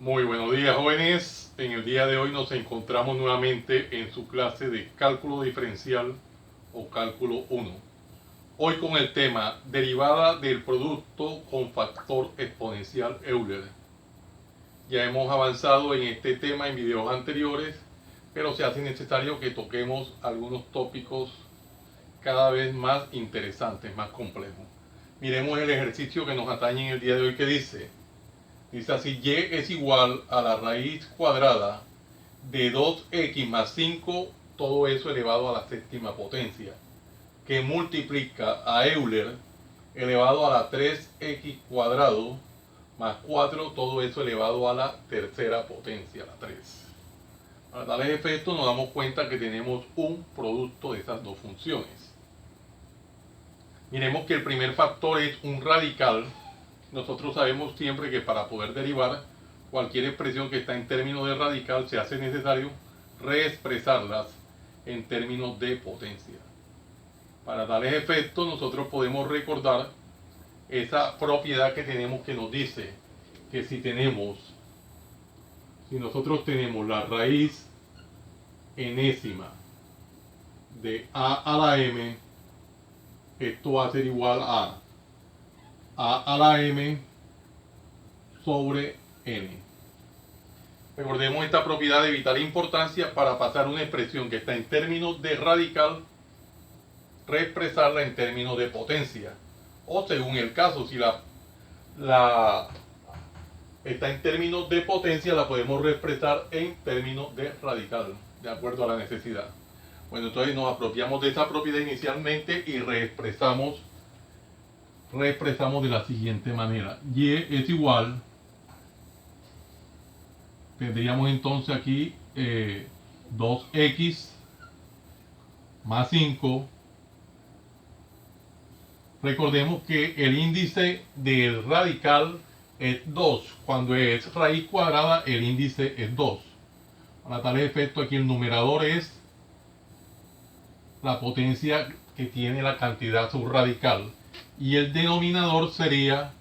Muy buenos días, jóvenes. En el día de hoy nos encontramos nuevamente en su clase de cálculo diferencial o cálculo 1. Hoy con el tema derivada del producto con factor exponencial Euler. Ya hemos avanzado en este tema en videos anteriores, pero se hace necesario que toquemos algunos tópicos cada vez más interesantes, más complejos. Miremos el ejercicio que nos atañe en el día de hoy que dice así: y es igual a la raíz cuadrada de 2x más 5, todo eso elevado a la séptima potencia, que multiplica a Euler elevado a la 3x cuadrado más 4, todo eso elevado a la tercera potencia, la 3. Para tales efectos nos damos cuenta que tenemos un producto de esas dos funciones. Miremos que el primer factor es un radical. Nosotros sabemos siempre que para poder derivar cualquier expresión que está en términos de radical se hace necesario reexpresarlas en términos de potencia. Para tales efectos nosotros podemos recordar esa propiedad que tenemos que nos dice que si nosotros tenemos la raíz enésima de a a la m, esto va a ser igual a la m sobre n. Recordemos esta propiedad de vital importancia para pasar una expresión que está en términos de radical, reexpresarla en términos de potencia. O según el caso, si la está en términos de potencia, la podemos reexpresar en términos de radical, de acuerdo a la necesidad. Bueno, entonces nos apropiamos de esa propiedad inicialmente y reexpresamos de la siguiente manera: y es igual, tendríamos entonces aquí 2x más 5. Recordemos que el índice del radical es 2. Cuando es raíz cuadrada, el índice es 2. Para tal efecto, aquí el numerador es la potencia que tiene la cantidad subradical y el denominador sería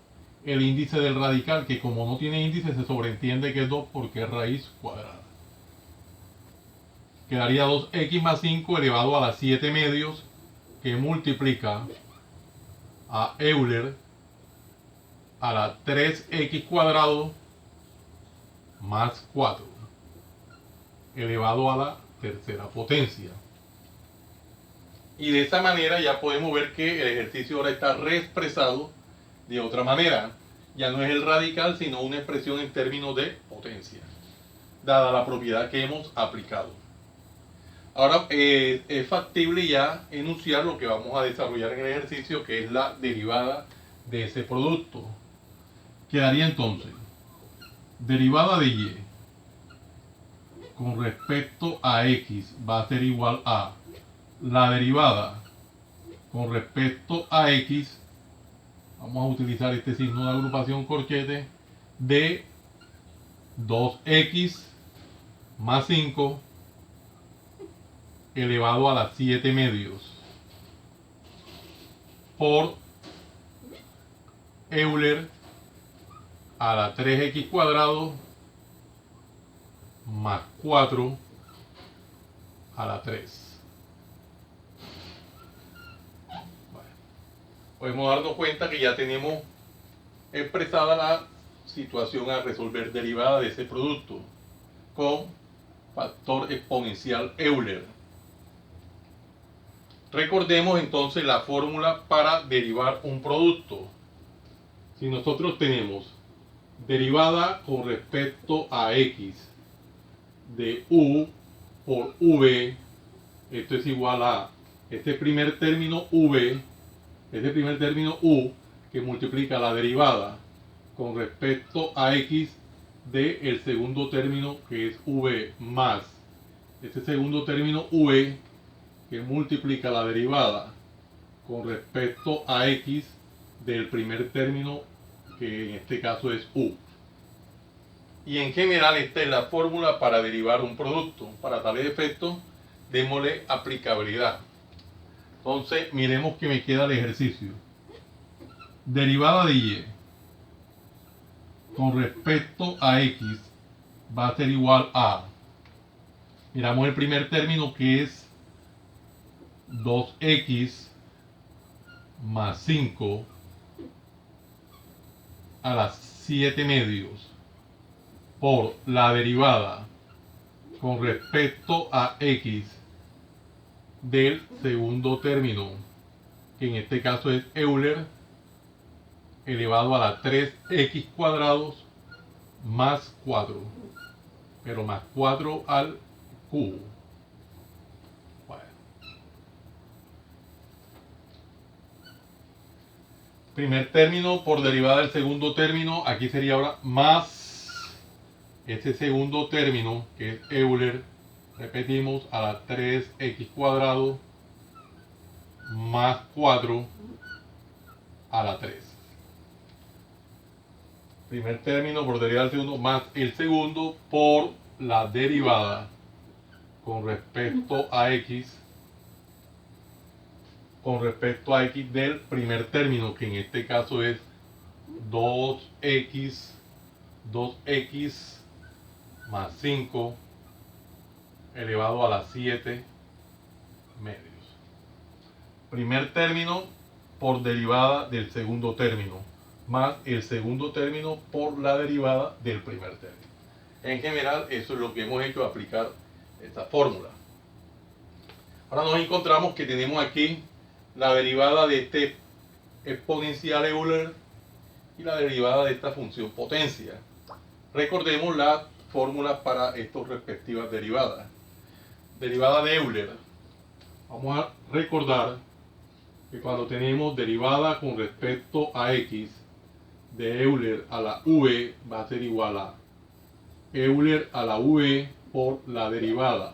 el índice del radical, que como no tiene índice se sobreentiende que es 2 porque es raíz cuadrada. Quedaría 2x más 5 elevado a las 7 medios, que multiplica a Euler a la 3x cuadrado más 4 elevado a la tercera potencia. Y de esta manera ya podemos ver que el ejercicio ahora está reexpresado de otra manera. Ya no es el radical, sino una expresión en términos de potencia, dada la propiedad que hemos aplicado. Ahora es factible ya enunciar lo que vamos a desarrollar en el ejercicio, que es la derivada de ese producto. Quedaría entonces derivada de y con respecto a x va a ser igual a la derivada con respecto a x, vamos a utilizar este signo de agrupación corchete, de 2x más 5 elevado a las 7 medios por Euler a la 3x cuadrado más 4 a la 3. Podemos darnos cuenta que ya tenemos expresada la situación a resolver derivada de ese producto con factor exponencial Euler. Recordemos entonces la fórmula para derivar un producto. Si nosotros tenemos derivada con respecto a x de u por v, esto es igual a este primer término v, este primer término u, que multiplica la derivada con respecto a x del segundo término, que es v, más este segundo término v, que multiplica la derivada con respecto a x del primer término, que en este caso es u. Y en general esta es la fórmula para derivar un producto. Para tales efectos, démosle aplicabilidad. Entonces, miremos que me queda el ejercicio. Derivada de y con respecto a x va a ser igual a, miramos el primer término que es 2x más 5 a las 7 medios por la derivada con respecto a x del segundo término, que en este caso es Euler, elevado a la 3x cuadrados más 4, pero más 4 al cubo. Bueno. Primer término por derivada del segundo término, aquí sería ahora más este segundo término, que es Euler, repetimos, a la 3x cuadrado más 4 a la 3. Primer término por derivada del segundo más el segundo por la derivada con respecto a x del primer término, que en este caso es 2x más 5 elevado a las 7 medios. Primer término por derivada del segundo término, más el segundo término por la derivada del primer término. En general, eso es lo que hemos hecho, aplicar esta fórmula. Ahora nos encontramos que tenemos aquí la derivada de este exponencial Euler y la derivada de esta función potencia. Recordemos las fórmulas para estas respectivas derivadas. Derivada de Euler. Vamos a recordar que cuando tenemos derivada con respecto a x de Euler a la v va a ser igual a Euler a la v por la derivada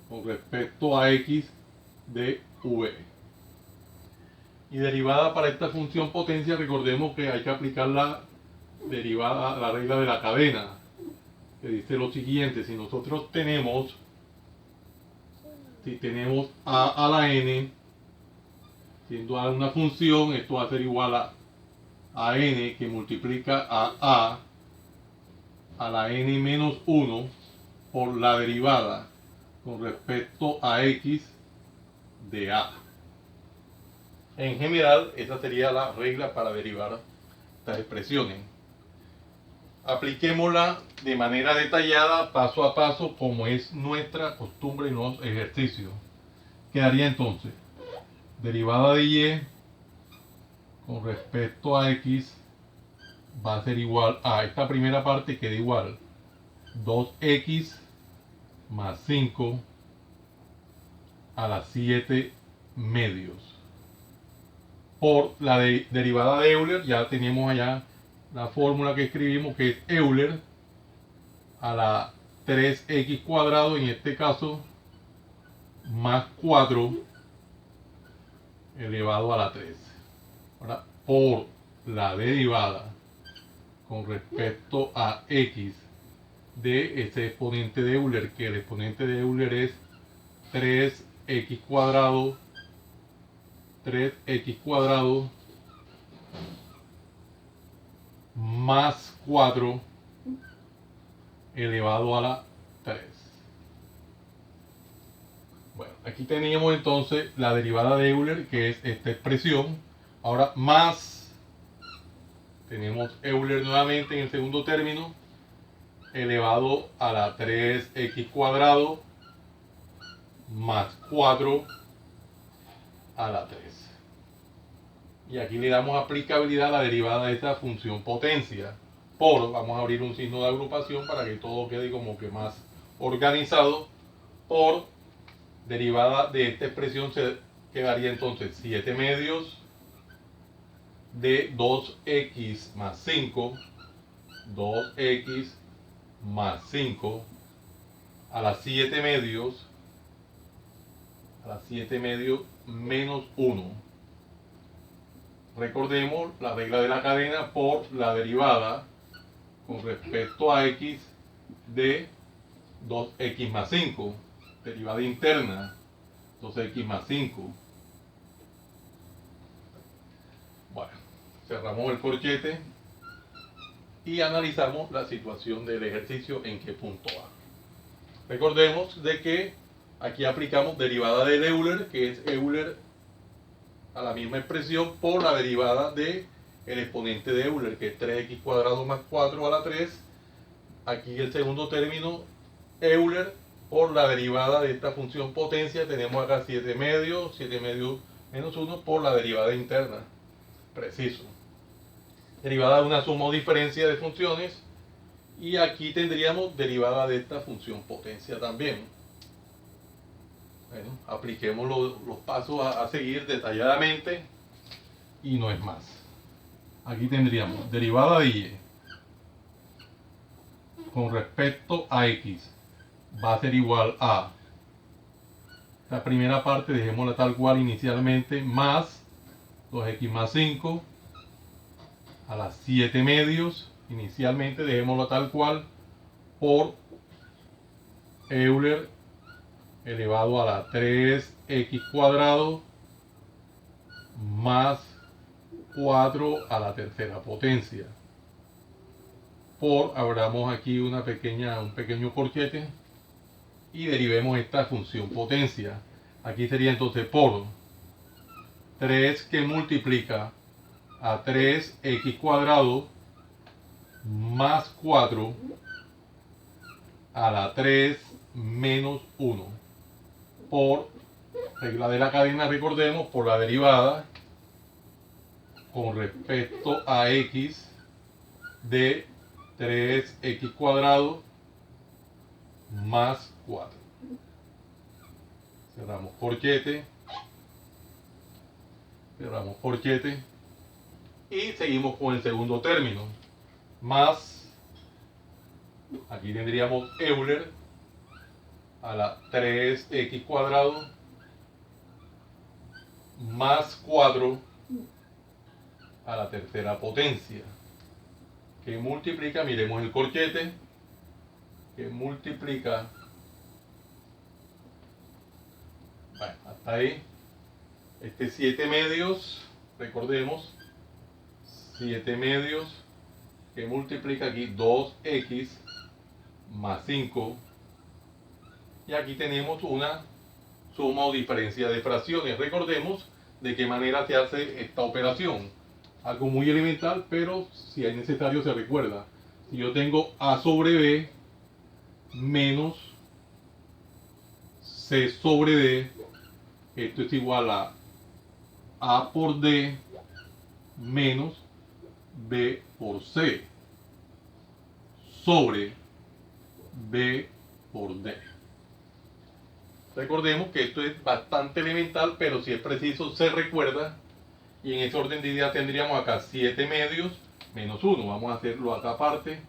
con respecto a x de v. Y derivada para esta función potencia, recordemos que hay que aplicar la derivada, la regla de la cadena, que dice lo siguiente: si nosotros tenemos, a la n, siendo a una función, esto va a ser igual a n que multiplica a la n menos 1 por la derivada con respecto a x de a. En general, esa sería la regla para derivar estas expresiones. Apliquémosla de manera detallada, paso a paso, como es nuestra costumbre en los ejercicios. Quedaría entonces derivada de y con respecto a x va a ser igual a, esta primera parte queda igual 2x más 5 a las 7 medios por la derivada de Euler. Ya tenemos allá la fórmula que escribimos, que es Euler a la 3x cuadrado, en este caso, más 4 elevado a la 3. Ahora, por la derivada con respecto a x de ese exponente de Euler, que el exponente de Euler es 3x cuadrado más 4 elevado a la 3. Bueno, aquí teníamos entonces la derivada de Euler, que es esta expresión. Ahora más, tenemos Euler nuevamente en el segundo término, elevado a la 3x cuadrado más 4 a la 3. Y aquí le damos aplicabilidad a la derivada de esta función potencia. Por, vamos a abrir un signo de agrupación para que todo quede como que más organizado. Por derivada de esta expresión se quedaría entonces 7 medios de 2x más 5, 2x más 5 a las 7 medios, menos 1. Recordemos la regla de la cadena por la derivada con respecto a x de 2x más 5, derivada interna, 2x más 5. Bueno, cerramos el corchete y analizamos la situación del ejercicio en qué punto va. Recordemos de que aquí aplicamos derivada del Euler, que es Euler a la misma expresión por la derivada de el exponente de Euler, que es 3x cuadrado más 4 a la 3. Aquí el segundo término, Euler por la derivada de esta función potencia. Tenemos acá 7 medios menos 1 por la derivada interna. Preciso. Derivada de una suma o diferencia de funciones. Y aquí tendríamos derivada de esta función potencia también. Bueno, apliquemos los pasos a seguir detalladamente y no es más. Aquí tendríamos derivada de y con respecto a x va a ser igual a la primera parte, dejémosla tal cual inicialmente, más 2x más 5 a las 7 medios, inicialmente dejémoslo tal cual, por Euler elevado a la 3x cuadrado más 4 a la tercera potencia. Por, abramos aquí un pequeño corchete y derivemos esta función potencia. Aquí sería entonces por 3 que multiplica a 3x cuadrado más 4 a la 3 menos 1 por regla de la cadena, recordemos, por la derivada con respecto a x de 3x cuadrado más 4. Cerramos corchete y seguimos con el segundo término, más, aquí tendríamos Euler a la 3x cuadrado más 4 a la tercera potencia, que multiplica, miremos el corchete, que multiplica, bueno, hasta ahí, 7 medios, recordemos, 7 medios, que multiplica aquí 2x más 5, y aquí tenemos una suma o diferencia de fracciones. Recordemos de qué manera se hace esta operación. Algo muy elemental, pero si es necesario se recuerda. Si yo tengo a sobre b menos c sobre d, esto es igual a por d menos b por c sobre b por d. Recordemos que esto es bastante elemental, pero si es preciso se recuerda. Y en ese orden de ideas tendríamos acá 7 medios menos 1. Vamos a hacerlo acá aparte.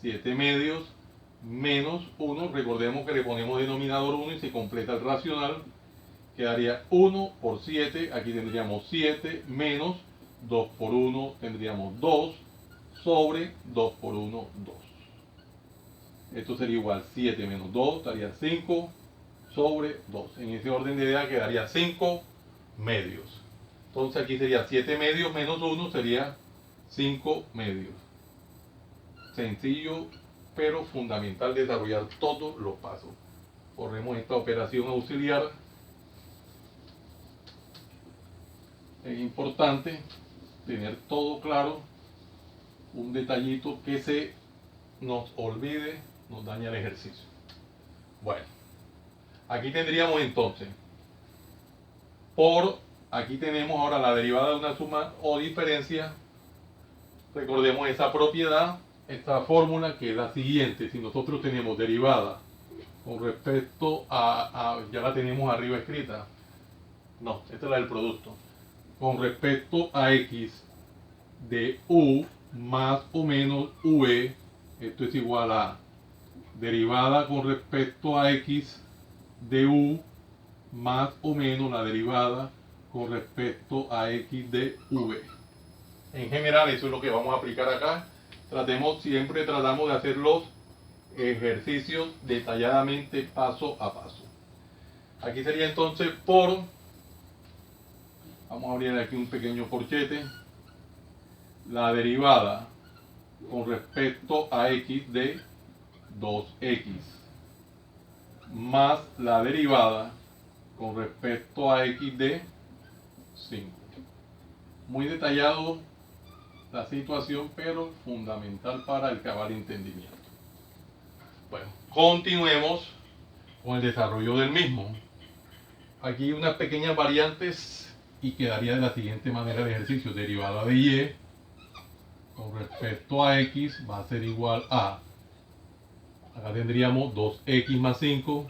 7 medios menos 1. Recordemos que le ponemos denominador 1 y se completa el racional. Quedaría 1 por 7. Aquí tendríamos 7 menos 2 por 1. Tendríamos 2 sobre 2 por 1, 2. Esto sería igual 7 menos 2. Estaría 5 sobre 2. En ese orden de ideas quedaría 5 medios. Entonces aquí sería 7 medios menos 1, sería 5 medios. Sencillo, pero fundamental desarrollar todos los pasos. Corremos esta operación auxiliar. Es importante tener todo claro. Un detallito que se nos olvide nos daña el ejercicio. Bueno, aquí tendríamos entonces aquí tenemos ahora la derivada de una suma o diferencia. Recordemos esa propiedad, esta fórmula, que es la siguiente. Si nosotros tenemos derivada con respecto ya la tenemos arriba escrita. No, esta es la del producto. Con respecto a x de u más o menos v, esto es igual a derivada con respecto a x de u más o menos la derivada con respecto a x de v. En general eso es lo que vamos a aplicar acá. Siempre tratamos de hacer los ejercicios detalladamente paso a paso. Aquí sería entonces por, vamos a abrir aquí un pequeño corchete, la derivada con respecto a x de 2x más la derivada con respecto a x de 5. Muy detallado la situación, pero fundamental para el cabal entendimiento. Bueno, continuemos con el desarrollo del mismo. Aquí unas pequeñas variantes y quedaría de la siguiente manera el ejercicio. Derivada de y con respecto a x va a ser igual a, acá tendríamos 2x más 5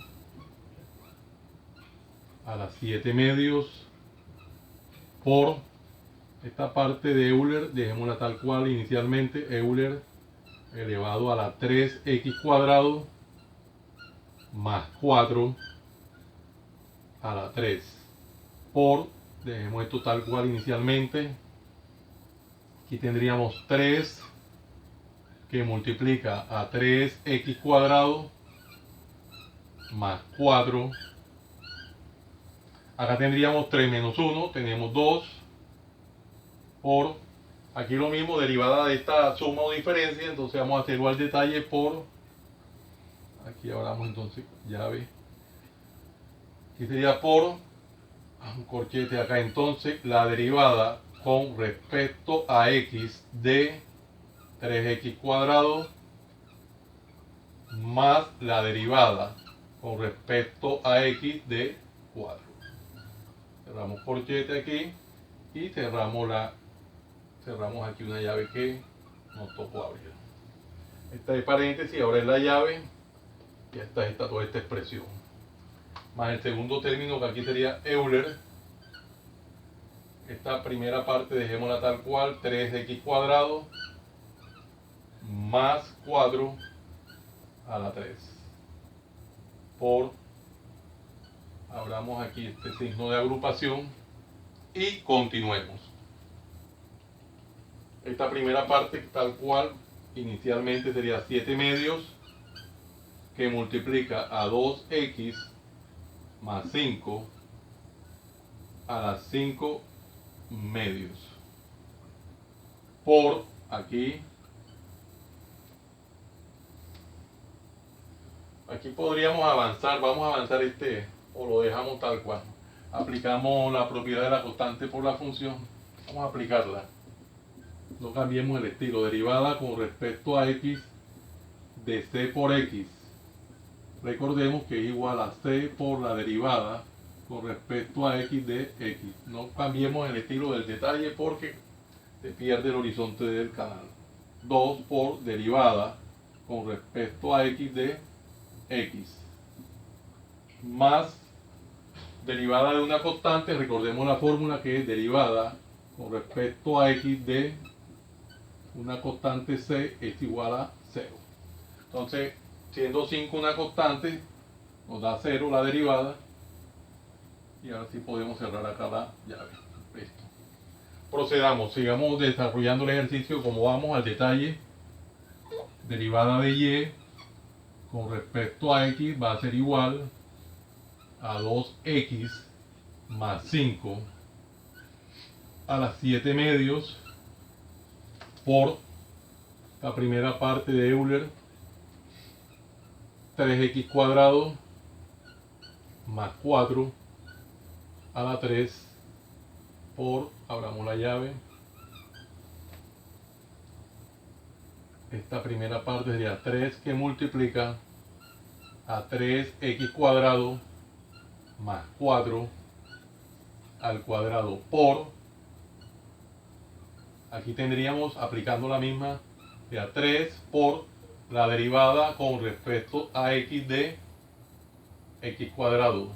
a las 7 medios por esta parte de Euler, dejémosla tal cual inicialmente, Euler elevado a la 3x cuadrado más 4 a la 3 por, dejemos esto tal cual inicialmente, aquí tendríamos 3 que multiplica a 3x cuadrado más 4, acá tendríamos 3 menos 1, tenemos 2 por, aquí lo mismo, derivada de esta suma o diferencia, entonces vamos a hacerlo al detalle por, aquí hablamos entonces llave, aquí sería por, un corchete acá, entonces la derivada con respecto a x de 3x cuadrado más la derivada con respecto a x de 4. Cerramos corchete aquí y cerramos aquí una llave que nos tocó abrir. Esta es paréntesis, ahora es la llave, y está toda esta expresión. Más el segundo término que aquí sería Euler. Esta primera parte dejémosla tal cual, 3x cuadrado más 4 a la 3 por, abramos aquí este signo de agrupación y continuemos. Esta primera parte tal cual inicialmente sería 7 medios que multiplica a 2x más 5 a las 5 medios por aquí podríamos avanzar, vamos a avanzar o lo dejamos tal cual, aplicamos la propiedad de la constante por la función, vamos a aplicarla, no cambiemos el estilo, derivada con respecto a x de c por x, recordemos que es igual a c por la derivada con respecto a x de x, no cambiemos el estilo del detalle porque se pierde el horizonte del canal. 2 por derivada con respecto a x de x más derivada de una constante, recordemos la fórmula que es derivada con respecto a x de una constante c es igual a 0. Entonces, siendo 5 una constante, nos da 0 la derivada, y ahora sí podemos cerrar acá la llave. Listo. Procedamos, sigamos desarrollando el ejercicio como vamos al detalle. Derivada de y con respecto a x va a ser igual a 2x más 5 a las 7 medios por la primera parte de Euler, 3x cuadrado más 4 a la 3 por, abramos la llave, esta primera parte sería 3 que multiplica a 3x cuadrado más 4 al cuadrado por, aquí tendríamos aplicando la misma, sería 3 por la derivada con respecto a x de x cuadrado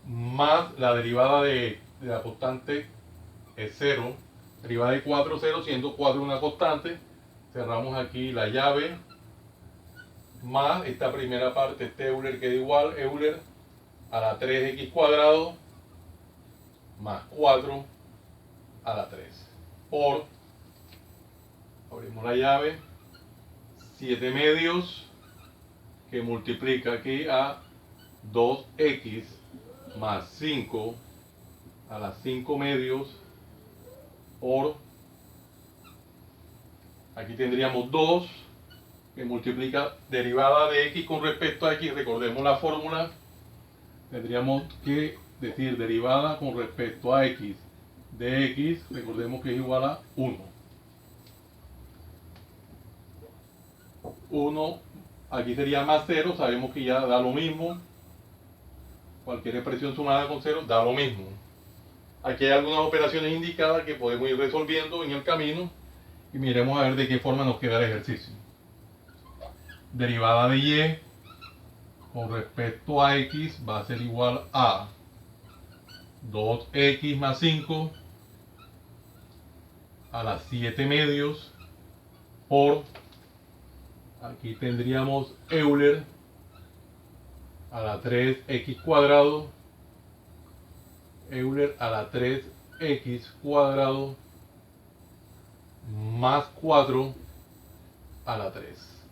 más la derivada de la constante es 0, derivada de 4, 0, siendo 4 una constante, cerramos aquí la llave, más esta primera parte, este Euler queda igual, Euler a la 3x cuadrado más 4 a la 3 por, abrimos la llave, 7 medios que multiplica aquí a 2x más 5 a las 5 medios por Aquí tendríamos 2 que multiplica derivada de x con respecto a x. Recordemos la fórmula. Tendríamos que decir derivada con respecto a x de x. Recordemos que es igual a 1. 1, aquí sería más 0. Sabemos que ya da lo mismo. Cualquier expresión sumada con 0 da lo mismo. Aquí hay algunas operaciones indicadas que podemos ir resolviendo en el camino y miremos a ver de qué forma nos queda el ejercicio. Derivada de y con respecto a x va a ser igual a 2x más 5 a las 7 medios por, aquí tendríamos Euler a la 3x cuadrado, Euler a la 3x cuadrado más 4 a la 3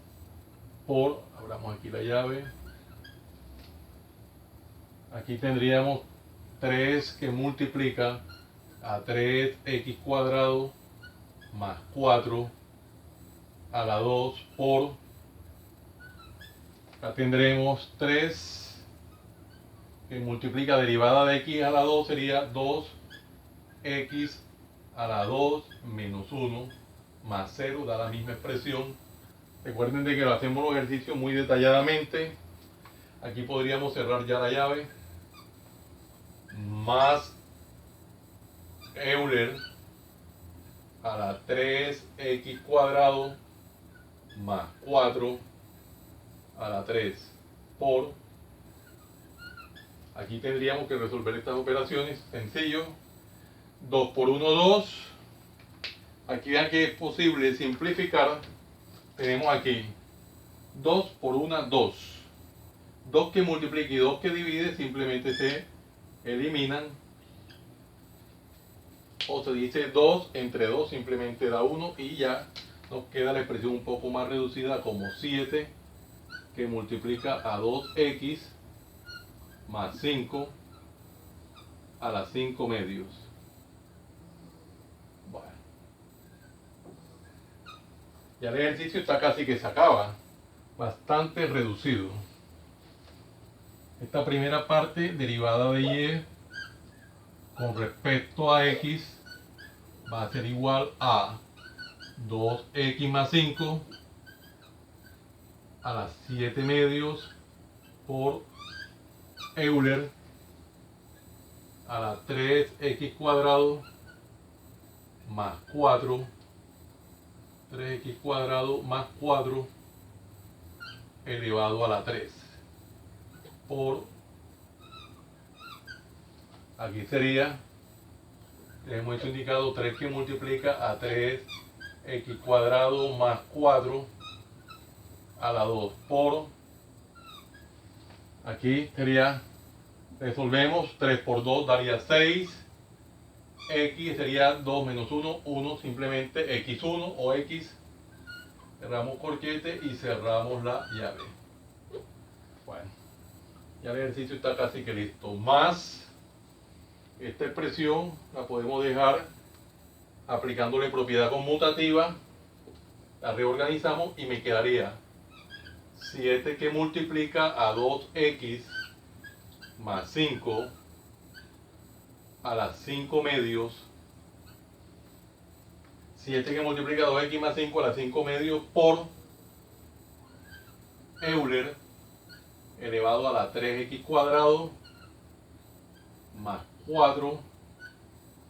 por, abramos aquí la llave, aquí tendríamos 3 que multiplica a 3x cuadrado más 4 a la 2 por, acá tendremos 3 que multiplica derivada de x a la 2 sería 2x a la 2 menos 1 más 0, da la misma expresión. Recuerden de que lo hacemos los ejercicios muy detalladamente. Aquí podríamos cerrar ya la llave. Más Euler a la 3x cuadrado más 4 a la 3 por, aquí tendríamos que resolver estas operaciones, sencillo, 2 por 1, 2, aquí vean que es posible simplificar, tenemos aquí 2 por 1, 2, 2 que multiplica y 2 que divide simplemente se eliminan, o se dice 2 entre 2 simplemente da 1 y ya nos queda la expresión un poco más reducida como 7 que multiplica a 2x más 5 a las 5 medios. Bueno, ya el ejercicio está casi que se acaba, bastante reducido. Esta primera parte, derivada de y con respecto a x, va a ser igual a 2x más 5 a las 7 medios por Euler a la 3x cuadrado más 4, 3x cuadrado más 4 elevado a la 3 por, aquí sería, hemos hecho indicado 3 que multiplica a 3x cuadrado más 4 a la 2 por, aquí sería, resolvemos, 3 por 2 daría 6, x sería 2 menos 1, 1 simplemente x1 o x, cerramos corchete y cerramos la llave. Bueno, ya el ejercicio está casi que listo, más esta expresión la podemos dejar aplicándole propiedad conmutativa, la reorganizamos y me quedaría 7 que multiplica a 2x más 5 a las 5 medios, 7 que multiplica a 2x más 5 a las 5 medios por Euler elevado a la 3x cuadrado más 4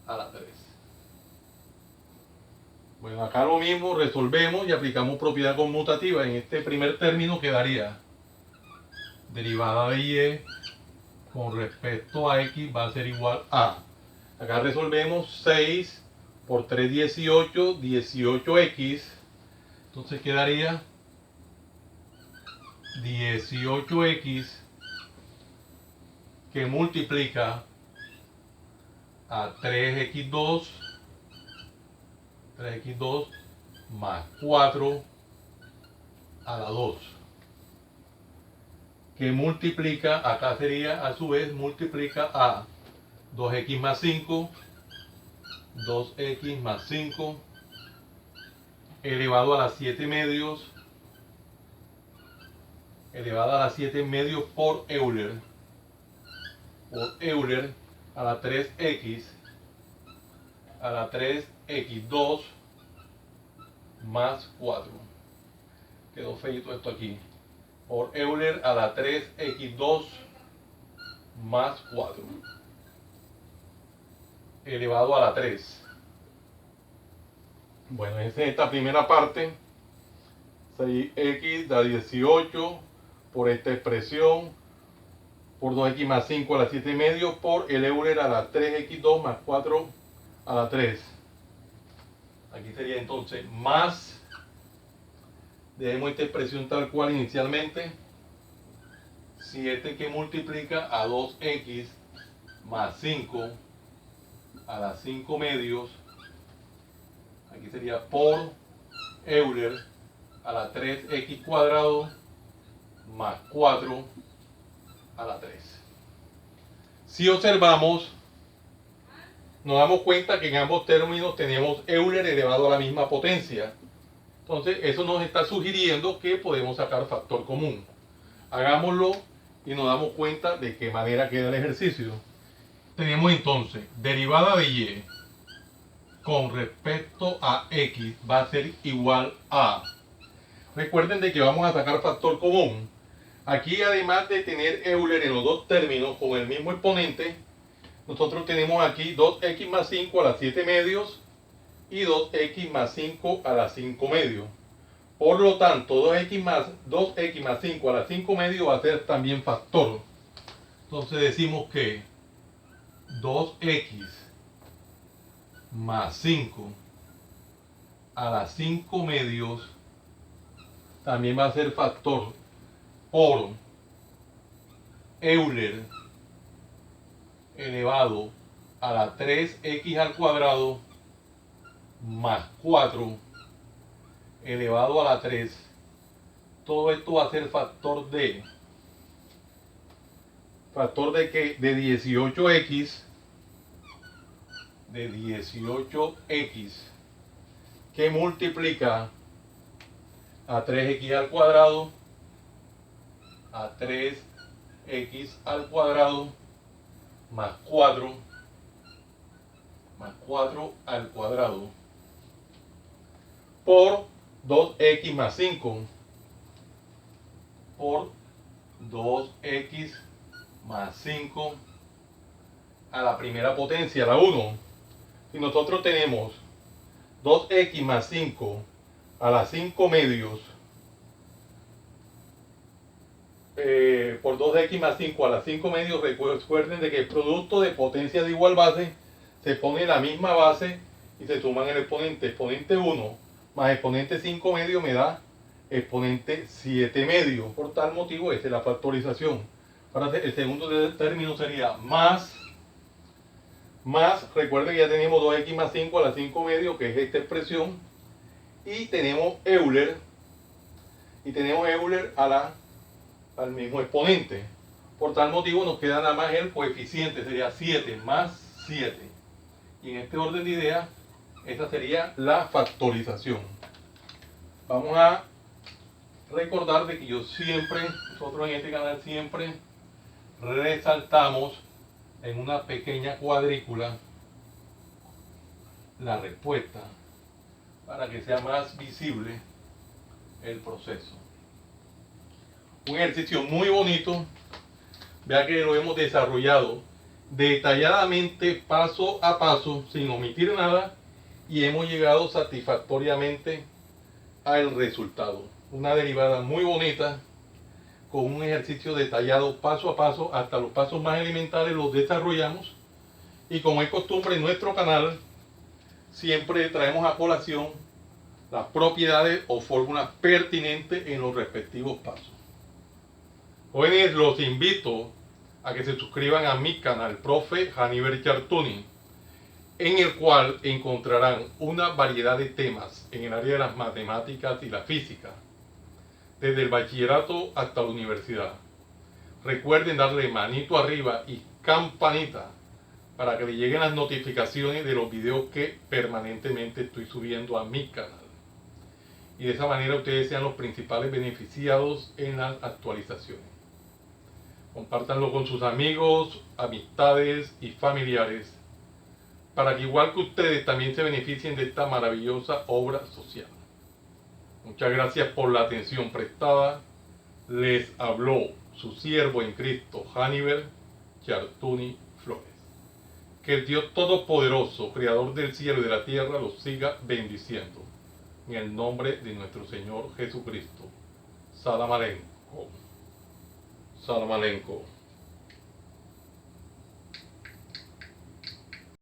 a la 3. Bueno, acá lo mismo, resolvemos y aplicamos propiedad conmutativa. En este primer término quedaría derivada de y con respecto a x va a ser igual a, acá resolvemos 6 por 3, 18, 18x, entonces quedaría 18x que multiplica a 3x2 más 4 a la 2 que multiplica, acá sería a su vez multiplica a 2x más 5 2x más 5 elevado a la 7 medios elevado a la 7 medios por Euler a la 3x a la 3x2 más 4. Quedó feito esto aquí. Por Euler a la 3x2 más 4 elevado a la 3. Bueno, esa es esta primera parte. 6x da 18 por esta expresión, por 2x más 5 a la 7 medios, por el Euler a la 3x2 más 4 a la 3. Aquí sería entonces más, dejemos esta expresión tal cual inicialmente, 7 que multiplica a 2x más 5 a la 5 medios, aquí sería por Euler a la 3x cuadrado más 4 a la 3. Si observamos, nos damos cuenta que en ambos términos tenemos Euler elevado a la misma potencia. Entonces eso nos está sugiriendo que podemos sacar factor común. Hagámoslo y nos damos cuenta de qué manera queda el ejercicio. Tenemos entonces derivada de y con respecto a x va a ser igual a, recuerden de que vamos a sacar factor común. Aquí, además de tener Euler en los dos términos con el mismo exponente, nosotros tenemos aquí 2x más 5 a la 7 medios y 2x más 5 a la 5 medios. Por lo tanto, 2x más 5 a la 5 medios va a ser también factor. Entonces decimos que 2x más 5 a la 5 medios también va a ser factor por Euler elevado a la 3x al cuadrado más 4 elevado a la 3. Todo esto va a ser factor de que de 18x que multiplica a 3x al cuadrado más 4 al cuadrado por 2x más 5 por 2x más 5 a la primera potencia, la 1. Si nosotros tenemos 2x más 5 a la 5 medios por 2x más 5 a la 5 medios, recuerden de que el producto de potencia de igual base se pone en la misma base y se suman el exponente. Exponente 1 más exponente 5 medios me da exponente 7 medios. Por tal motivo, esta es la factorización. Ahora el segundo término sería más, recuerden que ya tenemos 2x más 5 a la 5 medios, que es esta expresión, y tenemos Euler al mismo exponente. Por tal motivo nos queda nada más el coeficiente, sería 7 más 7. Y en este orden de ideas, esta sería la factorización. Vamos a recordar de que nosotros en este canal siempre resaltamos en una pequeña cuadrícula la respuesta para que sea más visible el proceso. Un ejercicio muy bonito, vea que lo hemos desarrollado detalladamente, paso a paso, sin omitir nada, y hemos llegado satisfactoriamente al resultado. Una derivada muy bonita, con un ejercicio detallado paso a paso, hasta los pasos más elementales los desarrollamos, y como es costumbre en nuestro canal, siempre traemos a colación las propiedades o fórmulas pertinentes en los respectivos pasos. Jóvenes, los invito a que se suscriban a mi canal, Profe Janiver Chartuni, en el cual encontrarán una variedad de temas en el área de las matemáticas y la física, desde el bachillerato hasta la universidad. Recuerden darle manito arriba y campanita para que le lleguen las notificaciones de los videos que permanentemente estoy subiendo a mi canal. y de esa manera ustedes sean los principales beneficiados en las actualizaciones. Compártanlo con sus amigos, amistades y familiares para que igual que ustedes también se beneficien de esta maravillosa obra social. Muchas gracias por la atención prestada. Les habló su siervo en Cristo, Hannibal Chartuni Flores. Que el Dios Todopoderoso, Creador del cielo y de la tierra, los siga bendiciendo. En el nombre de nuestro Señor Jesucristo. Salam Alenco. Salam Alenco.